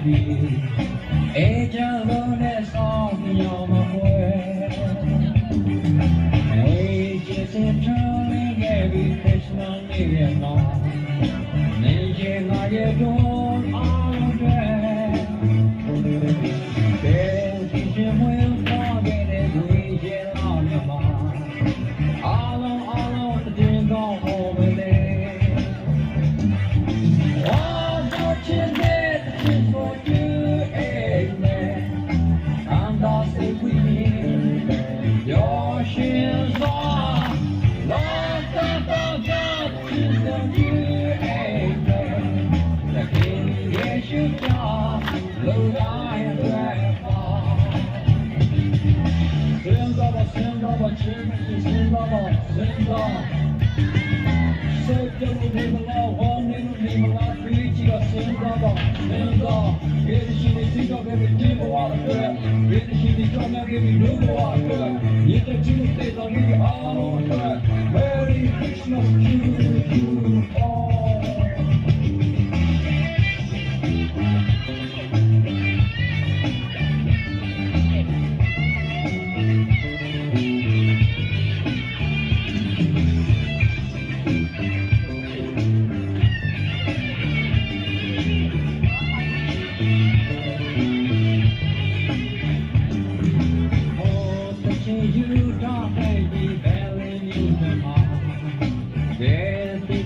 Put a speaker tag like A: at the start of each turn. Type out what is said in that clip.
A: Ella lo ne sognò ma fue Ella se trove che vi Krishna ne no Ne llega ye don all day Pero si se mueve forget it we get on your mind All the day go over there Oh don't you get this for you Your shoes are lost and forgot to the new amen. The king is your job, low and grandpa. Sing over, sing over. Say the name of law, one name of law, preach your sing over. Get the shit, think of everything for all of them. Get the shit, come and give me no water. Get the Tuesdays, I'll give you all on that. Merry Christmas to you all. You don't baby, belly, you the mom. There's the